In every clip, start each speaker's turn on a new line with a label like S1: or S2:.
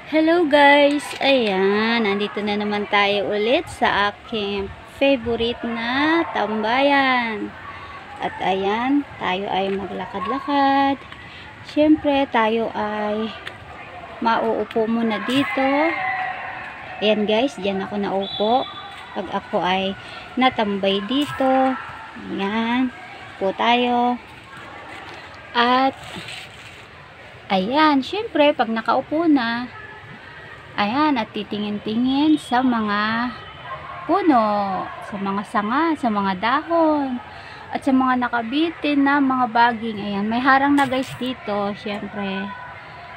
S1: Hello guys! Ayan, nandito na naman tayo ulit sa aking favorite na tambayan. At ayan, tayo ay maglakad-lakad. Siyempre, tayo ay mauupo muna dito. Ayan guys, dyan ako naupo. Pag ako ay natambay dito. Ayan, po tayo. At ayan, siyempre, pag nakaupo na, ayan, at titingin-tingin sa mga puno, sa mga sanga, sa mga dahon, at sa mga nakabitin na mga baging. Ayan, may harang na guys dito, syempre.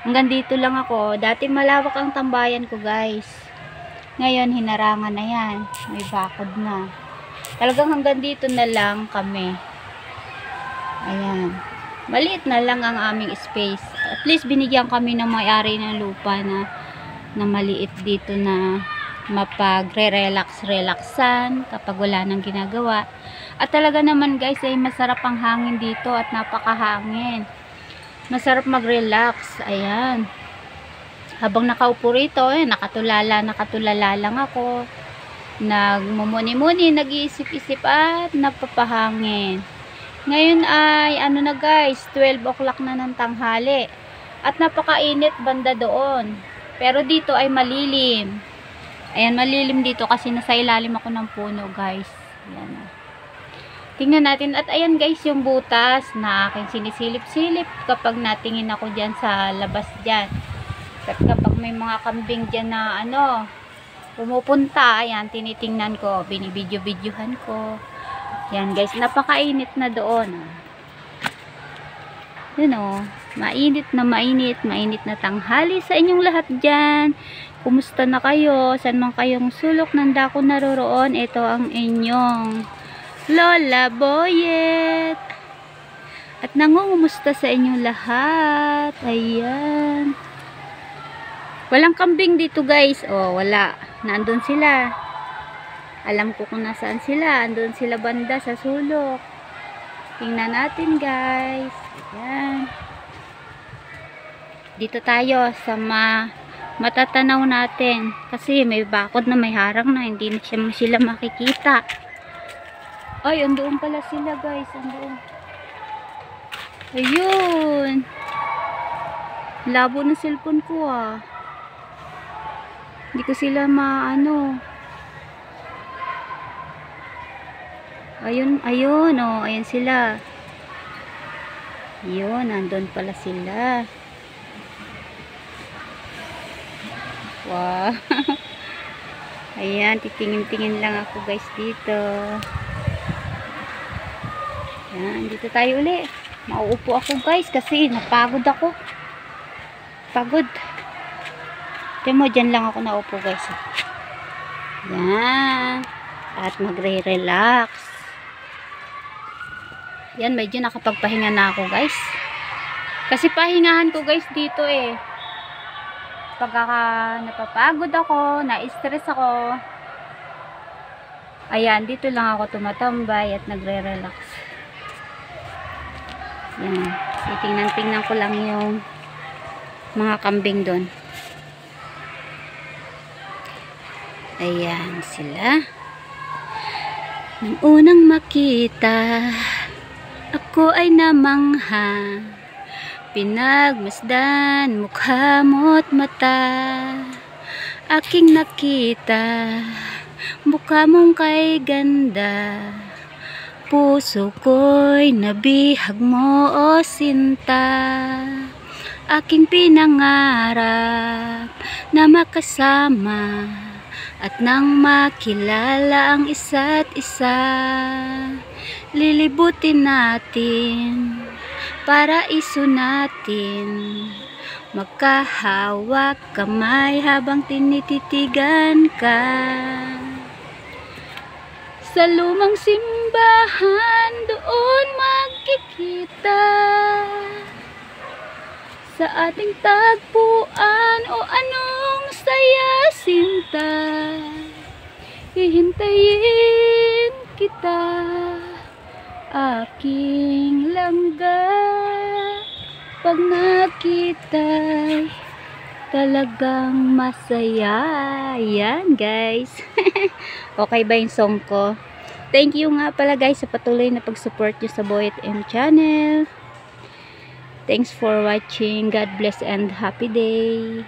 S1: Hanggang dito lang ako. Dati malawak ang tambayan ko guys. Ngayon, hinarangan na yan. May bakod na. Talagang hanggang dito na lang kami. Ayan. Maliit na lang ang aming space. At least binigyan kami ng may-ari ng lupa na maliit dito na mapagre-relax-relaxan kapag wala nang ginagawa. At talaga naman guys ay masarap ang hangin dito at napakahangin. Masarap mag-relax. Ayan. Habang nakaupo rito, nakatulala lang ako. Nagmumuni-muni, nag-iisip-isip at napapahangin. Ngayon ay ano na guys, 12 o'clock na ng tanghali. At napakainit banda doon. Pero dito ay malilim. Ayan, malilim dito kasi nasa ilalim ako ng puno, guys. Ayan. Tingnan natin. At ayan, guys, yung butas na aking sinisilip-silip kapag natingin ako dyan sa labas dyan. At kapag may mga kambing dyan na pumupunta, ayan, tinitingnan ko. Binibidyo-videohan ko. Ayan, guys, napakainit na doon. Yun mainit na tanghali sa inyong lahat dyan. Kumusta na kayo? Saan man kayong sulok ng dako naroroon? Ito ang inyong Lola Boyet. At nangungumusta sa inyong lahat. Ayan. Walang kambing dito guys. Oh, wala. Nandun sila. Alam ko kung nasaan sila. Andun sila banda sa sulok. Tingnan natin guys. Ayan. Dito tayo sa matatanaw natin. Kasi may bakod na may harang na. Hindi na sila makikita. Ay, andoon pala sila guys. Andoon. Ayun. Labo na cellphone ko Hindi ko sila Ayun, ayan sila. Yun, nandun pala sila. Wow. Ayan, titingin-tingin lang ako guys dito. Ayan, dito tayo uli. Mauupo ako guys kasi napagod ako. Pagod. Tignan mo, dyan lang ako naupo guys. Ayan. At magre-relax. Yan, medyo nakapagpahinga na ako guys. Kasi pahingahan ko guys dito pagka napapagod ako, na-stress ako. Ayan, dito lang ako tumatambay at nagre-relax. Yan, titingnan ko lang yung mga kambing doon. Ayan sila. Nang unang makita, ako ay namangha. Pinagmasdan mukha mo't mata. Aking nakita, mukha mong kay ganda. Puso ko'y nabihag mo o sinta. Aking pinangarap na makasama at nang makilala ang isa't isa. Lilibutin natin, paraiso natin, magkahawak kamay habang tinititigan ka. Sa lumang simbahan doon magkikita, sa ating tagpuan o anong saya sinta. Hihintayin kita, aking langga. Pag nakita'y talagang masaya. Yan guys. Okay ba yung song ko? Thank you nga pala guys sa patuloy na pag-support nyo sa Boyet M channel. Thanks for watching. God bless and happy day.